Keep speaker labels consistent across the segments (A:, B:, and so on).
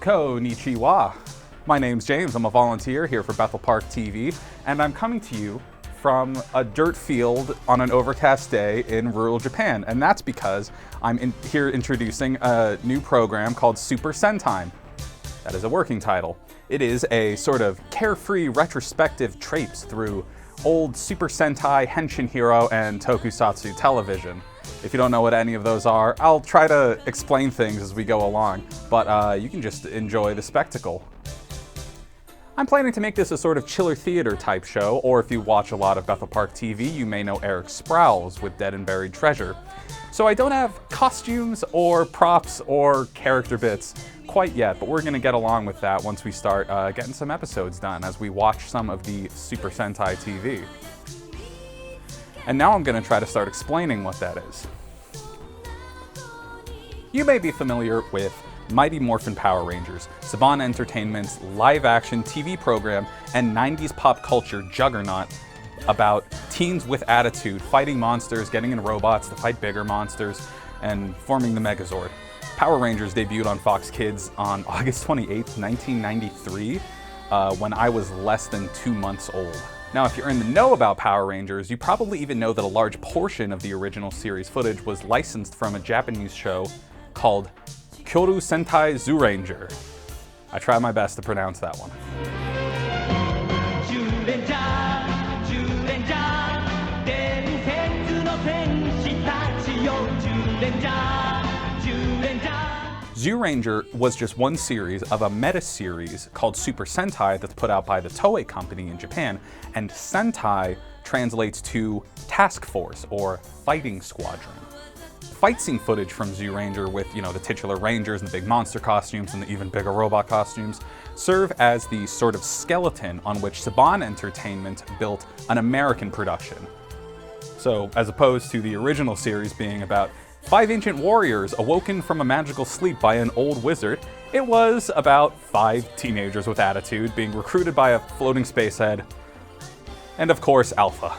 A: Konnichiwa. My name's James, I'm a volunteer here for Bethel Park TV, and I'm coming to you from a dirt field on an overcast day in rural Japan, and that's because I'm here introducing a new program called Super Sentaime. That is a working title. It is a sort of carefree retrospective traipse through old Super Sentai, Henshin Hero, and Tokusatsu television. If you don't know what any of those are, I'll try to explain things as we go along, but you can just enjoy the spectacle. I'm planning to make this a sort of chiller theater type show, or if you watch a lot of Bethel Park TV, you may know Eric Sproul's with Dead and Buried Treasure. So I don't have costumes or props or character bits quite yet, but we're gonna get along with that once we start getting some episodes done as we watch some of the Super Sentai TV. And now I'm gonna try to start explaining what that is. You may be familiar with Mighty Morphin Power Rangers, Saban Entertainment's live-action TV program and 90s pop culture juggernaut about teens with attitude fighting monsters, getting in robots to fight bigger monsters, and forming the Megazord. Power Rangers debuted on Fox Kids on August 28th, 1993, when I was less than 2 months old. Now, if you're in the know about Power Rangers, you probably even know that a large portion of the original series footage was licensed from a Japanese show called Kaoru Sentai Gorenger. I tried my best to pronounce that one. Gorenger was just one series of a meta-series called Super Sentai that's put out by the Toei company in Japan, and Sentai translates to task force or fighting squadron. Fight scene footage from Gorenger with, the titular rangers and the big monster costumes and the even bigger robot costumes serve as the sort of skeleton on which Saban Entertainment built an American production. So, as opposed to the original series being about 5 ancient warriors awoken from a magical sleep by an old wizard, it was about 5 teenagers with attitude being recruited by a floating space head, and of course, Alpha.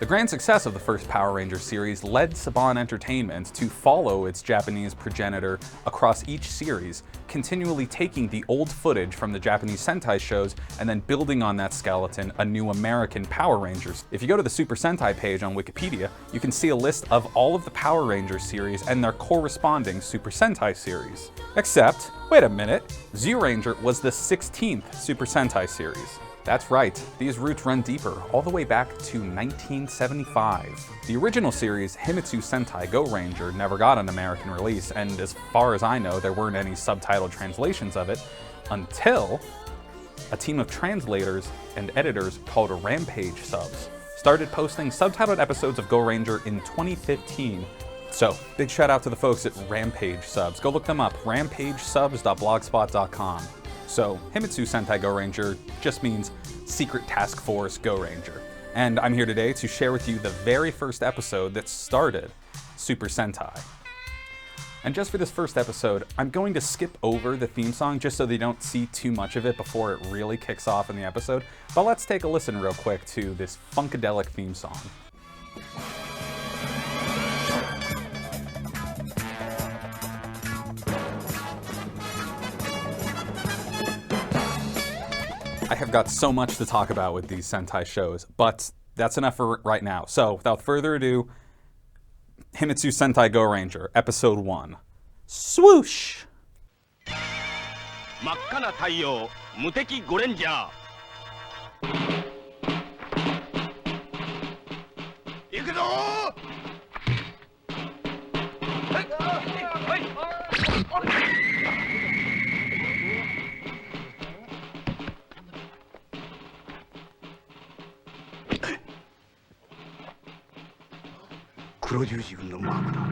A: The grand success of the first Power Rangers series led Saban Entertainment to follow its Japanese progenitor across each series, continually taking the old footage from the Japanese Sentai shows and then building on that skeleton a new American Power Rangers. If you go to the Super Sentai page on Wikipedia, you can see a list of all of the Power Rangers series and their corresponding Super Sentai series. Except, wait a minute, Gorenger was the 16th Super Sentai series. That's right, these roots run deeper, all the way back to 1975. The original series, Himitsu Sentai Gorenger, never got an American release, and as far as I know, there weren't any subtitled translations of it until a team of translators and editors called Rampage Subs started posting subtitled episodes of Gorenger in 2015. So, big shout out to the folks at Rampage Subs. Go look them up, rampagesubs.blogspot.com. So, Himitsu Sentai Gorenger just means Secret Task Force Gorenger. And I'm here today to share with you the very first episode that started Super Sentai. And just for this first episode, I'm going to skip over the theme song just so they don't see too much of it before it really kicks off in the episode. But let's take a listen real quick to this funkadelic theme song. I have got so much to talk about with these Sentai shows, but that's enough for right now. So, without further ado, Himitsu Sentai Gorenger, Episode 1. Swoosh! 真っ赤な太陽、無敵ゴレンジャー。行くぞー！はい！はい！黒十字軍のマークだ。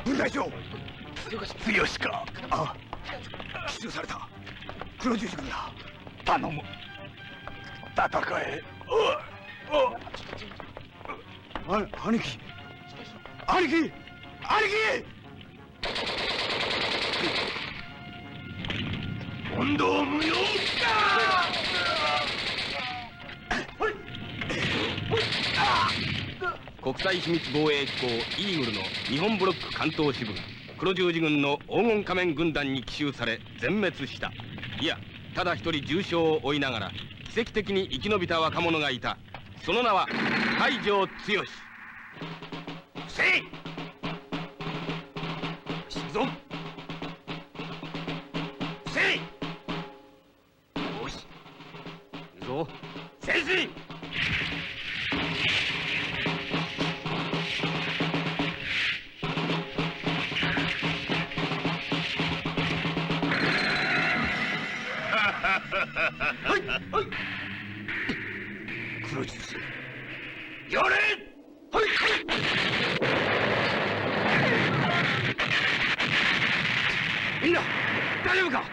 B: 分隊長強しか。ああ、奇襲された黒十字軍だ。頼む、戦え。兄貴、兄貴、兄貴。問答無用か。
C: 国際秘密防衛機構イーグルの日本ブロック関東支部が黒十字軍の黄金仮面軍団に奇襲され全滅した。いや、ただ一人重傷を負いながら奇跡的に生き延びた若者がいた。その名は海上剛。
B: せい死ぬぞ。せいよし行くぞ。先生黒十字やれ。はいみんな大丈夫か。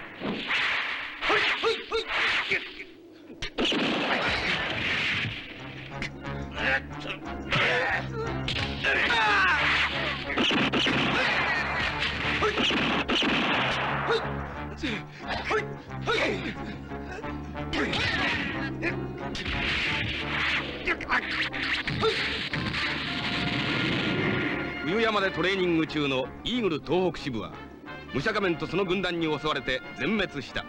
C: 冬山でトレーニング中のイーグル東北支部は武者仮面とその軍団に襲われて全滅した。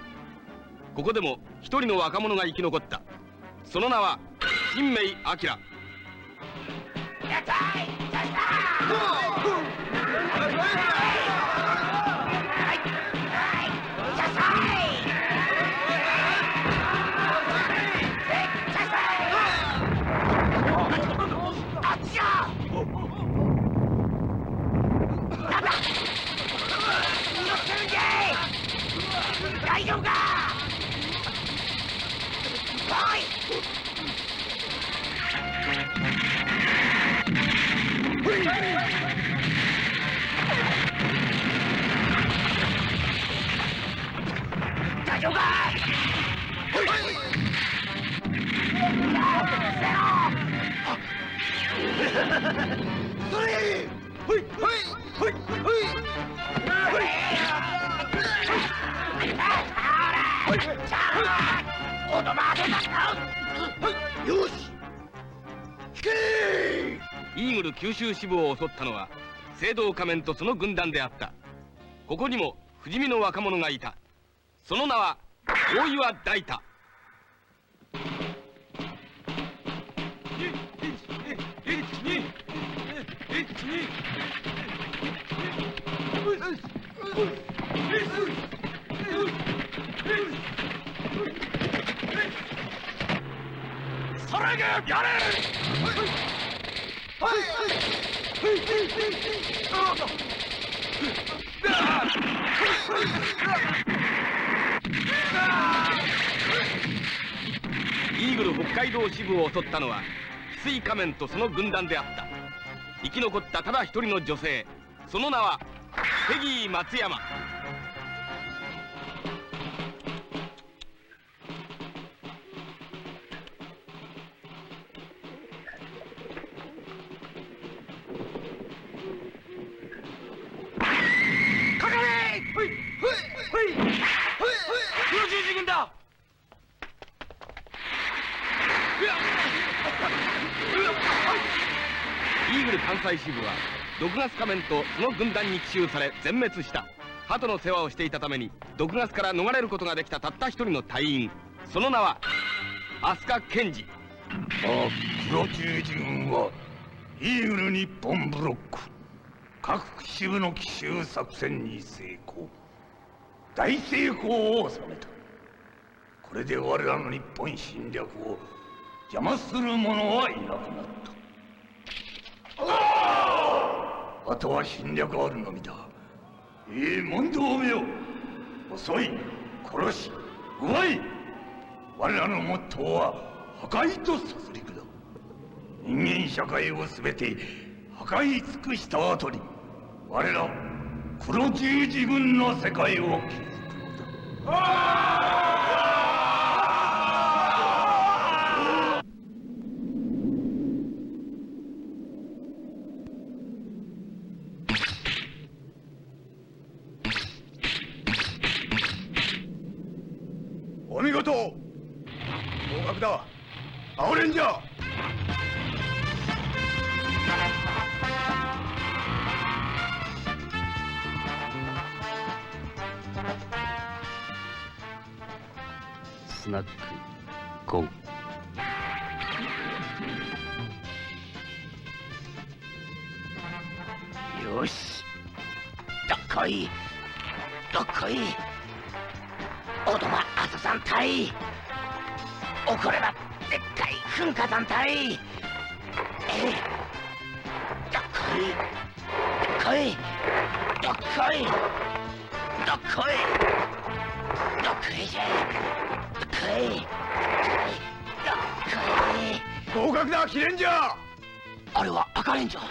C: ここでも一人の若者が生き残った。その名は新明明。
B: 大丈夫か。おい。大丈夫か。よし、引け。
C: イーグル九州支部を襲ったのは青銅仮面とその軍団であった。ここにも不死身の若者がいた。その名は大岩大太。
B: それがやれ。
C: イーグル北海道支部を襲ったのは翡翠仮面とその軍団であった。生き残ったただ一人の女性、その名はペギー松山。
B: 黒十字軍だ。
C: イーグル関西支部は毒ガス仮面とその軍団に奇襲され全滅した。鳩の世話をしていたために毒ガスから逃れることができたたった一人の隊員、その名は飛鳥健二。
B: 黒十字軍はイーグル日本ブロック各支部の奇襲作戦に成功、大成功を収めた。これで我らの日本侵略を邪魔する者はいなくなった。あとは侵略あるのみだ。問答めよ、遅い、殺し、奪い。我らのモットーは破壊と殺戮だ。人間社会を全て破壊尽くした後に我ら黒十字軍の世界を築くのだ。お見事、合格だ、青レンジャー。
C: スナックゴン。
B: よし、どっこいどっこい、オドマアス山隊、怒ればでっかい噴火山隊、どっこいどっこいどっこいどっこいどっこいじゃ、どっこいどっこい。合格だ、キレンジャー。あれは赤レンジャー。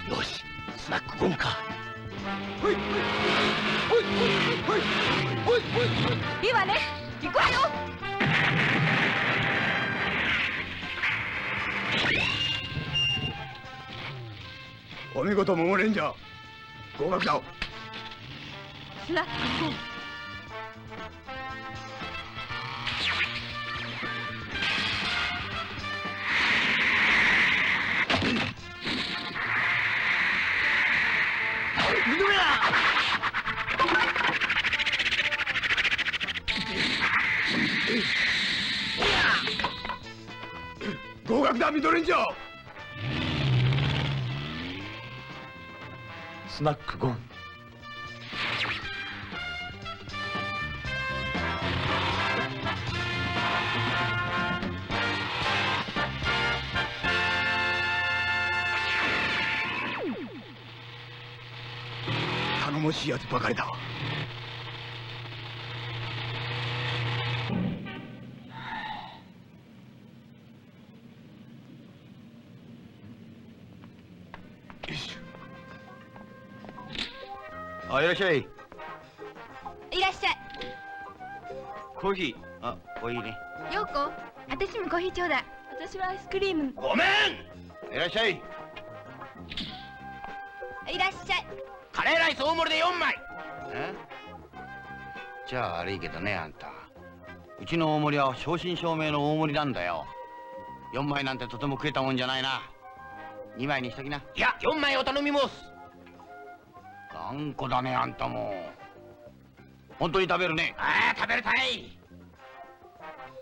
B: よし、スナックゴンか。ほいほいほいほいほいほいほい。いいわね、行くわよ。お見事、モモレンジャー。合格だ。
D: スナックゴン。
B: 合格だ、ミドレンジャー。
E: スナックゴン。
B: 頼もしいやつばかりだ。
E: あ、いらっしゃい。
D: いらっしゃい。
E: コーヒー。あ、おいいね。
D: ようこ、私もコーヒーちょうだい。私はアイスクリーム。
B: ごめん。
E: いらっしゃい。
D: いらっしゃい。
B: カレーライス大盛りで4枚。
E: え？じゃあ悪いけどね、あんた。うちの大盛りは正真正銘の大盛りなんだよ。4枚なんてとても食えたもんじゃないな。2枚にしときな。
B: いや、4枚お頼みます。
E: 頑固だね、あんたも。本当に食べるね。
B: ああ、食べるたい。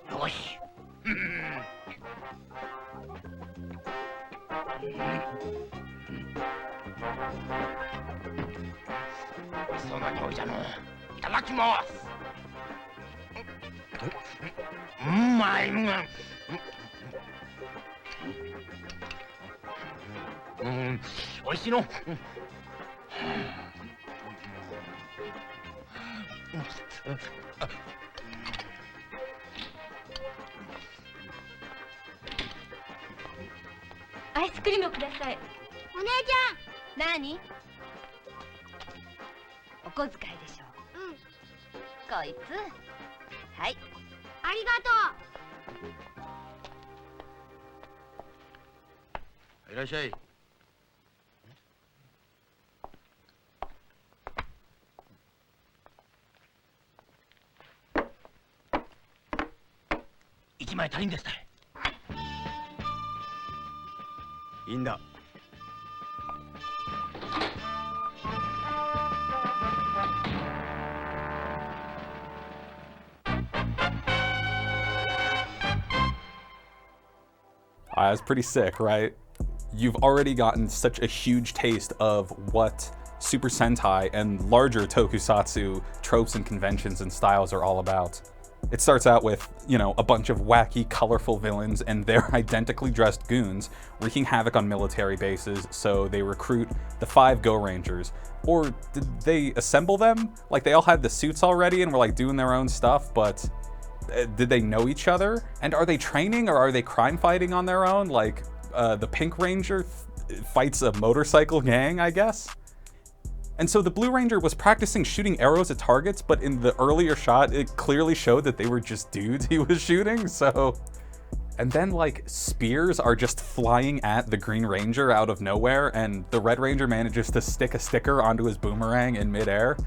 B: よし。美味しそうな匂いじゃの。いただきます。うまい。美味しいの。
D: アイスクリームをください。
F: お姉ち
D: なに？お小遣いでしょ。
F: ゃん。うん。
D: こいつ。はい。
F: ありがとう。
E: いらっしゃい。
B: 1枚足りんですたい。いいんだ。
A: That's pretty sick, right? You've already gotten such a huge taste of what Super Sentai and larger tokusatsu tropes and conventions and styles are all about. It starts out with, you know, a bunch of wacky, colorful villains and their identically dressed goons wreaking havoc on military bases, so they recruit the 5 Gorengers. Or did they assemble them? Like, they all had the suits already and were like doing their own stuff, but did they know each other? And are they training or are they crime fighting on their own? Like, the Pink Ranger fights a motorcycle gang, I guess? And so the Blue Ranger was practicing shooting arrows at targets, but in the earlier shot, it clearly showed that they were just dudes he was shooting, so... And then, like, spears are just flying at the Green Ranger out of nowhere, and the Red Ranger manages to stick a sticker onto his boomerang in midair.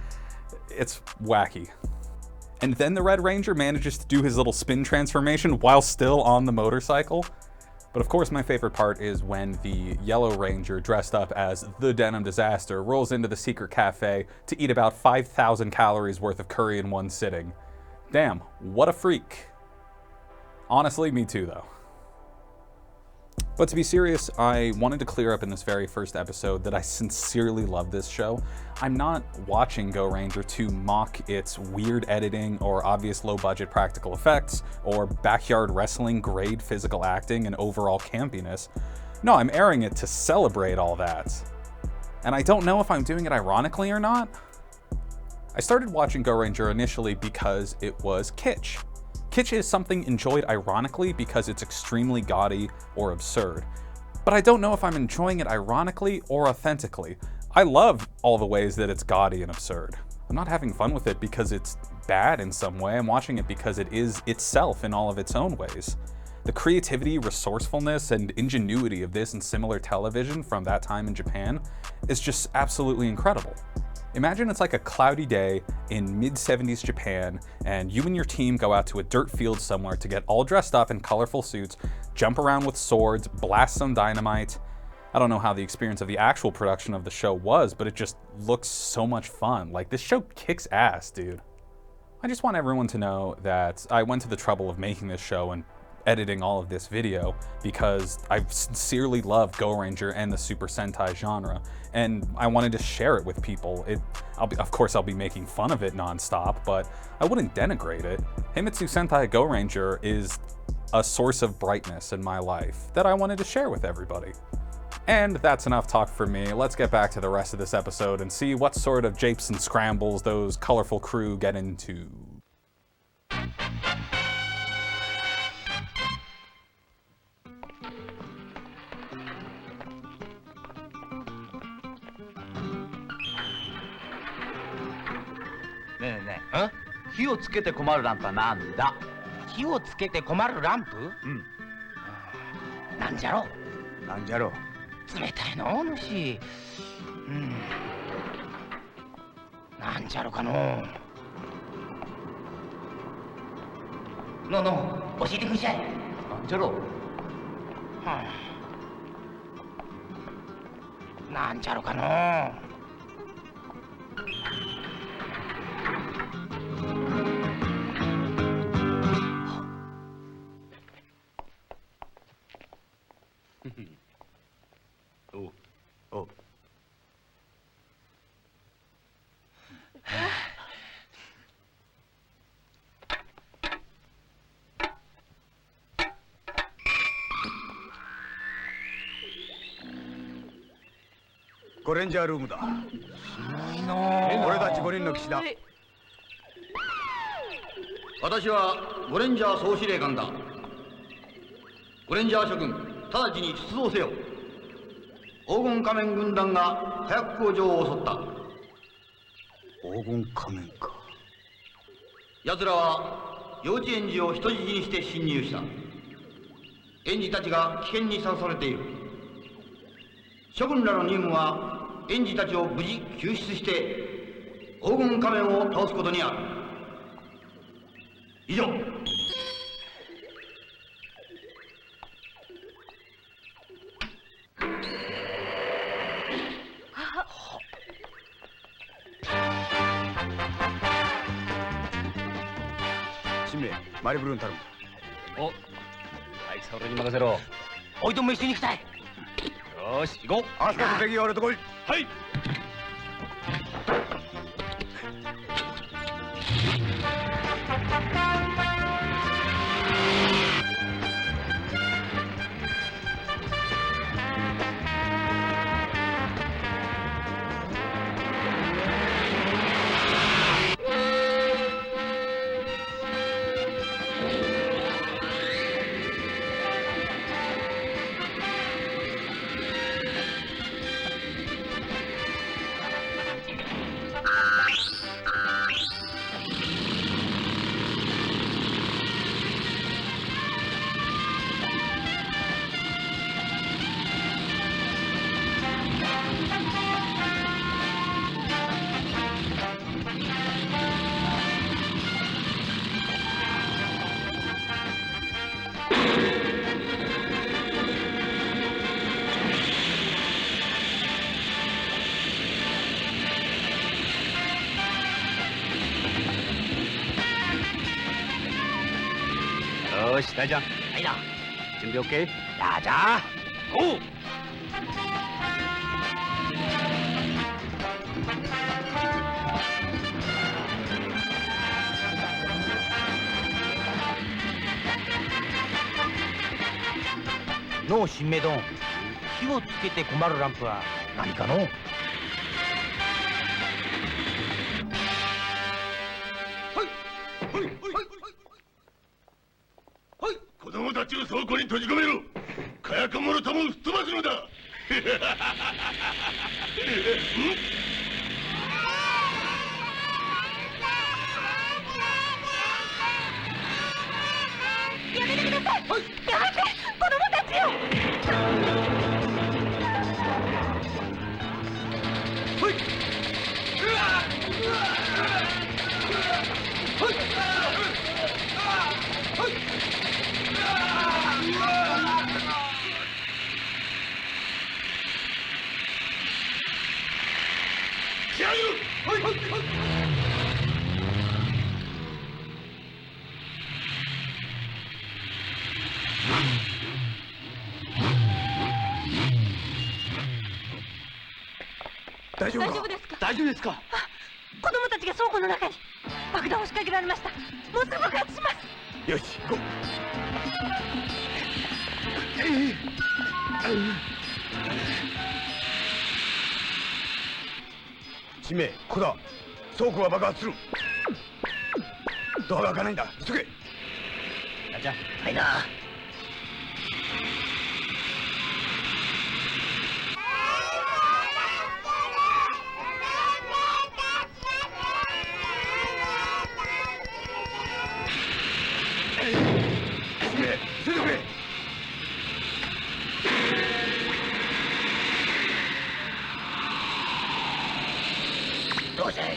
A: It's wacky. And then the Red Ranger manages to do his little spin transformation while still on the motorcycle. But of course, my favorite part is when the Yellow Ranger, dressed up as the Denim Disaster, rolls into the secret cafe to eat about 5,000 calories worth of curry in one sitting. Damn, what a freak. Honestly, me too, though. But to be serious, I wanted to clear up in this very first episode that I sincerely love this show. I'm not watching Gorenger to mock its weird editing or obvious low-budget practical effects or backyard wrestling grade physical acting and overall campiness. No, I'm airing it to celebrate all that. And I don't know if I'm doing it ironically or not. I started watching Gorenger initially because it was kitsch. Kitsch is something enjoyed ironically because it's extremely gaudy or absurd. But I don't know if I'm enjoying it ironically or authentically. I love all the ways that it's gaudy and absurd. I'm not having fun with it because it's bad in some way. I'm watching it because it is itself in all of its own ways. The creativity, resourcefulness, and ingenuity of this and similar television from that time in Japan is just absolutely incredible. Imagine it's like a cloudy day in mid-70s Japan, and you and your team go out to a dirt field somewhere to get all dressed up in colorful suits, jump around with swords, blast some dynamite. I don't know how the experience of the actual production of the show was, but it just looks so much fun. Like, this show kicks ass, dude. I just want everyone to know that I went to the trouble of making this show and editing all of this video because I sincerely love Gorenger and the Super Sentai genre, and I wanted to share it with people. Of course, I'll be making fun of it nonstop, but I wouldn't denigrate it. Himitsu Sentai Gorenger is a source of brightness in my life that I wanted to share with everybody. And that's enough talk for me. Let's get back to the rest of this episode and see what sort of japes and scrambles those colorful crew get into.
G: ねえねえ、火をつけて困るランプはなんだ？
E: 火をつけて困るランプ？なんじゃろう？
G: なんじゃろう？
E: 冷たいの主。なんじゃろかのう。の教えてくんしゃい。
G: なんじゃろう？
E: なんじゃろかのう。
G: おう。
H: ゴレンジャールームだ。
E: すごいの。
H: 俺たち5人の騎士だ。
E: 私はゴレンジャー総司令官だ。ゴレンジャー諸君、直ちに出動せよ。黄金仮面軍団が火薬工場を襲った。
H: 黄金仮面か。
E: 奴らは幼稚園児を人質にして侵入した。園児たちが危険にさらされている。諸君らの任務は園児たちを無事救出して黄金仮面を倒すことにある。以上。
H: 新名マリブルーン頼む。
C: お、あいつは俺に任せろ。
E: おいとも一緒に行きたい。
C: よし、行こう。
H: アスカと敵が俺とこい。
C: はい。よし大ちゃん、
E: はいな。
C: 準備 OK？
E: やじゃあ。
C: おう。
E: のう新名丼、火をつけて困るランプは何かの？
B: 子供たちを倉庫に閉じ込めろ。火薬もろとも吹っ飛ばすのだ。
F: やめてください。やめて、子供たちよ。
H: 大丈夫か？
D: 大丈夫ですか？
H: 大丈夫ですか？
D: 子供たちが倉庫の中に爆弾を仕掛けられました。もうすぐ爆発します。
H: よし、行こう。地名、ここだ。倉庫が爆発する。ドアが開かないんだ。急げ。
E: やじゃあ。はいな。
H: 地名、急いでくれ。
E: どうじゃい。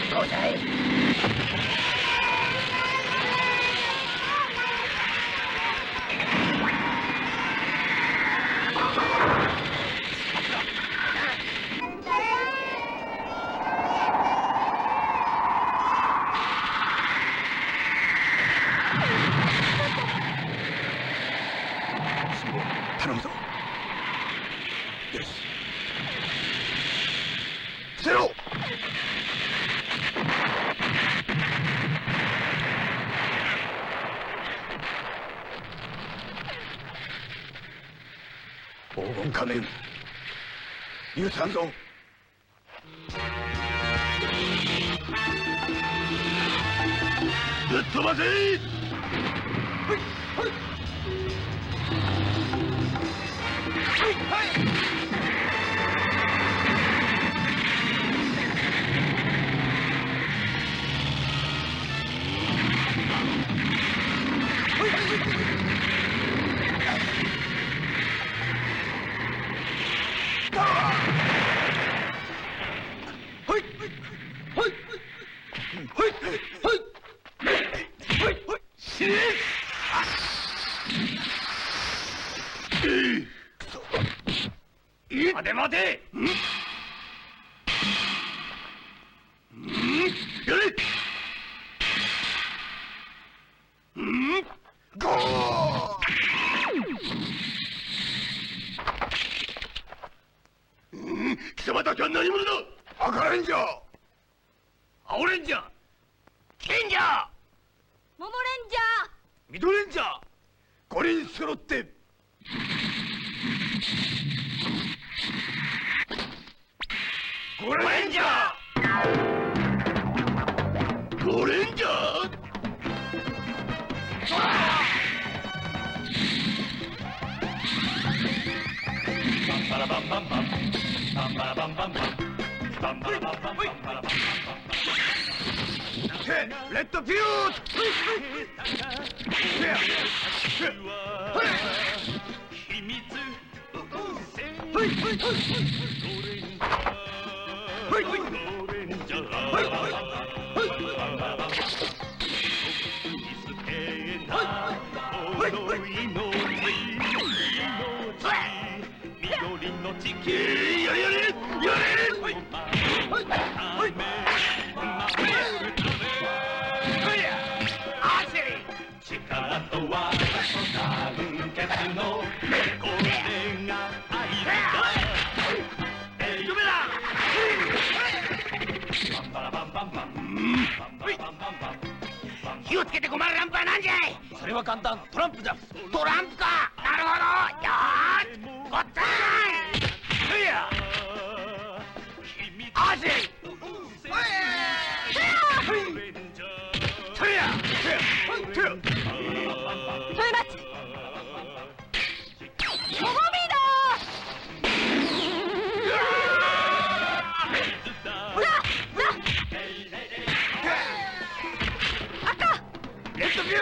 E: どうじゃい。
H: 頼むぞ。よし。伏せろ。黄金仮面、許さんぞ。
B: ぶっ飛ばせ。待て待て。やれ。
H: ゴー。
B: 貴様たちは何者だ。
H: 赤レンジャー、
B: 青レンジャー、金ジャー、
D: モモレンジャー。
H: 緑レンジャー、5人揃って
B: ゴレンジャー。ゴレンジャー。バンバラバンバンバン、バンバラバンバンバン、バンバラバンバンバンバラバンバンバン。
H: レッドフューズ。
B: 秘密の
E: 火をつけて困るランプは何じゃい。
G: それは簡単、トランプじゃ。
E: トランプか。なるほど。よーしごっつぁん。ふやあしそれや
D: トイマッチモモミード
E: レッドビュー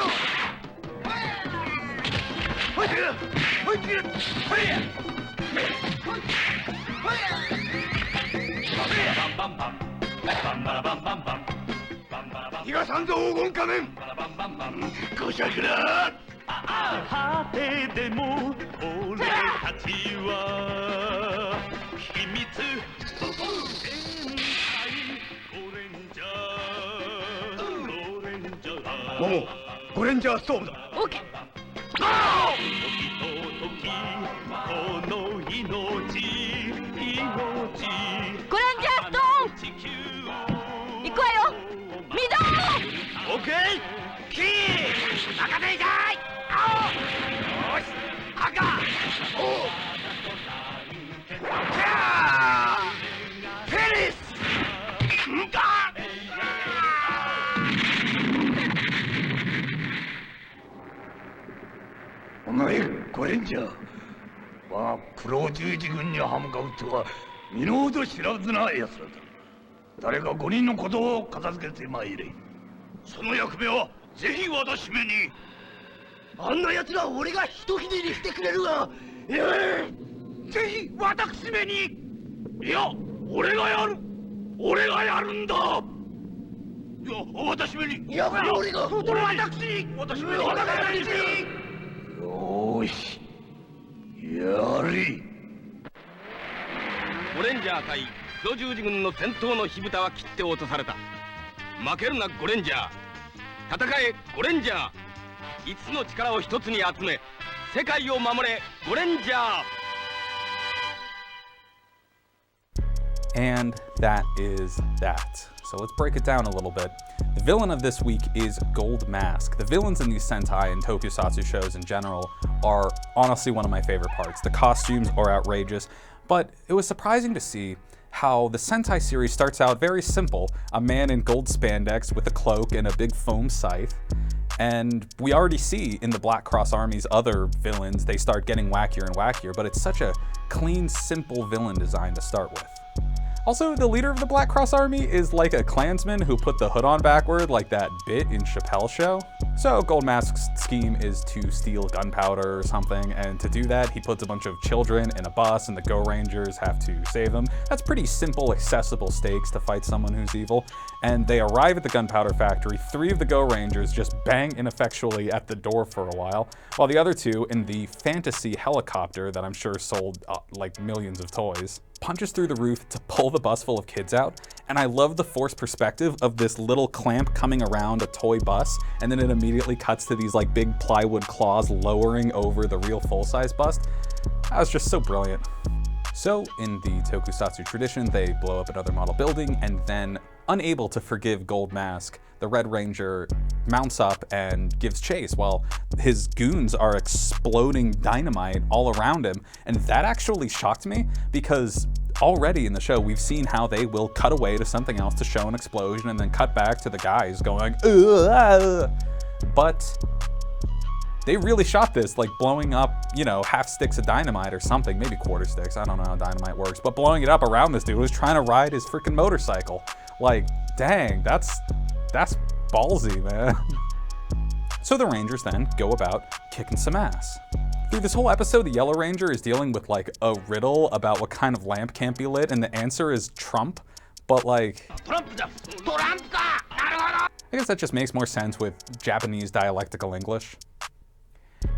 E: ほいつけるほいつけるほいや逃がさんぞ黄金仮面こしゃくら
B: 果てでも俺たちは秘密戦隊ゴレンジャー
E: モモゴレンジャーストームだ。
D: オーケー
B: この命
D: ゴレンジャーストーン
B: 地球
D: 行くわよミド
E: オッケーキー任せいじゃい青よし赤おキャーフェリスんかお前ゴレンジャー我が黒十字軍に歯向かうとは身の程知らずな奴らだ。誰か5人のことを片付けてまいれ。その役目はぜひ私めに。あんな奴ら俺がひとひねりしてくれるが、ぜひ私めに。いや俺がやるんだ。いや私めに。いや俺が私に。私めに。よーしやれ。
C: ゴレンジャー対黒十字軍の戦闘の火蓋は切って落とされた。負けるなゴレンジャー、戦えゴレンジャー、5つの力を一つに集め世界を守れゴレンジャー。
A: And that is that. So let's break it down a little bit. The villain of this week is Gold Mask. The villains in these Sentai and Tokusatsu shows in general are honestly one of my favorite parts. The costumes are outrageous, but it was surprising to see how the Sentai series starts out very simple. A man in gold spandex with a cloak and a big foam scythe. And we already see in the Black Cross Army's other villains, they start getting wackier and wackier, but it's such a clean, simple villain design to start with. Also, the leader of the Black Cross Army is like a Klansman who put the hood on backward like that bit in Chappelle's show. So Gold Mask's scheme is to steal gunpowder or something, and to do that, he puts a bunch of children in a bus and the Go Rangers have to save them. That's pretty simple, accessible stakes to fight someone who's evil. And they arrive at the gunpowder factory. 3 of the Go Rangers just bang ineffectually at the door for a while the other 2 in the fantasy helicopter that I'm sure sold like millions of toys punches through the roof to pull the bus full of kids out. And I love the forced perspective of this little clamp coming around a toy bus, and then it immediately cuts to these like big plywood claws lowering over the real full-size bus. That was just so brilliant. So in the Tokusatsu tradition, they blow up another model building, and then, unable to forgive Gold Mask, the Red Ranger mounts up and gives chase while his goons are exploding dynamite all around him. And that actually shocked me because already in the show, we've seen how they will cut away to something else to show an explosion and then cut back to the guys going, ugh. But they really shot this, like blowing up, you know, half sticks of dynamite or something, maybe quarter sticks, I don't know how dynamite works, but blowing it up around this dude who was trying to ride his freaking motorcycle. Like, dang, that's ballsy, man. So the Rangers then go about kicking some ass. Through this whole episode, the Yellow Ranger is dealing with like a riddle about what kind of lamp can't be lit, and the answer is Trump, but like, I guess that just makes more sense with Japanese dialectical English.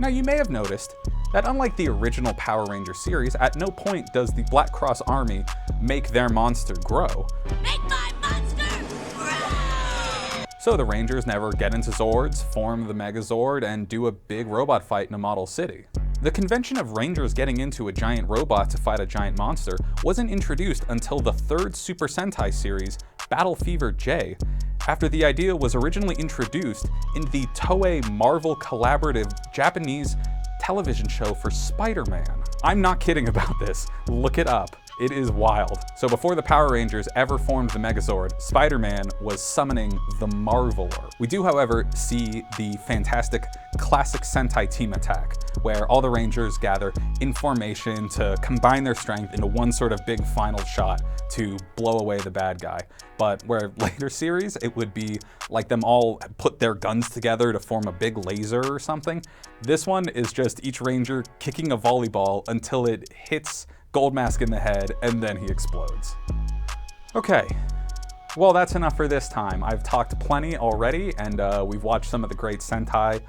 A: Now you may have noticed that unlike the original Power Ranger series, at no point does the Black Cross Army make their monster grow.
F: Make my monster grow!
A: So the Rangers never get into Zords, form the Megazord, and do a big robot fight in a model city. The convention of Rangers getting into a giant robot to fight a giant monster wasn't introduced until the third Super Sentai series, Battle Fever J, after the idea was originally introduced in the Toei Marvel collaborative Japanese television show for Spider-Man. I'm not kidding about this. Look it up. It is wild. So before the Power Rangers ever formed the Megazord, Spider-Man was summoning the Marveler. We do, however, see the fantastic classic Sentai team attack, where all the Rangers gather in formation to combine their strength into one sort of big final shot to blow away the bad guy. But where later series, it would be like them all put their guns together to form a big laser or something. This one is just each Ranger kicking a volleyball until it hits Goldmask in the head, and then he explodes. Okay, well that's enough for this time. I've talked plenty already, and we've watched some of the great Sentai.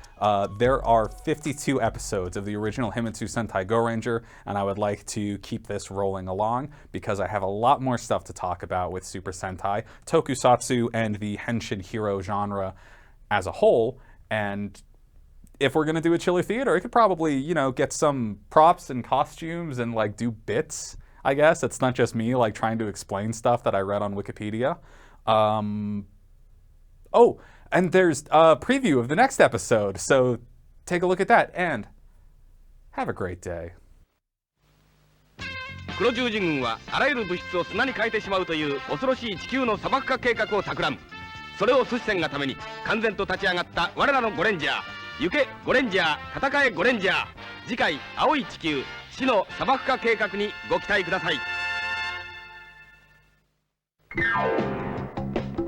A: There are 52 episodes of the original Himitsu Sentai Gorenger, and I would like to keep this rolling along because I have a lot more stuff to talk about with Super Sentai, Tokusatsu, and the Henshin hero genre as a whole. And if we're gonna do a Chiller Theater, I could probably, you know, get some props and costumes and like do bits, I guess. It's not just me like trying to explain stuff that I read on Wikipedia. Oh, and there's a preview of the next episode, so take a look at that and have a great day.
C: 黒十字軍はあらゆる物質を砂に変えてしまうという恐ろしい地球の砂漠化計画を企む。それを阻止せんがために完全と立ち上がった我らのゴレンジャー。行けゴレンジャー、戦えゴレンジャー。次回青い地球死の砂漠化計画にご期待ください。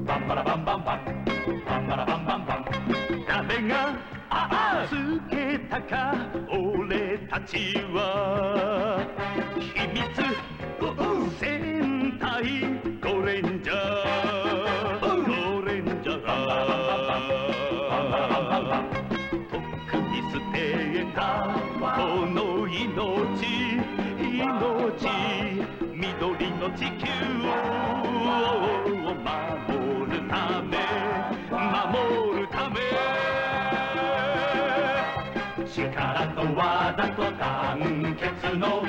B: バンバラバンバンバンバンバラバンバンバン誰がつけたか俺たちは秘密戦隊ゴレンジャーゴレンジャーとっくに捨てたこの命緑の地球を守るため力と技と団結の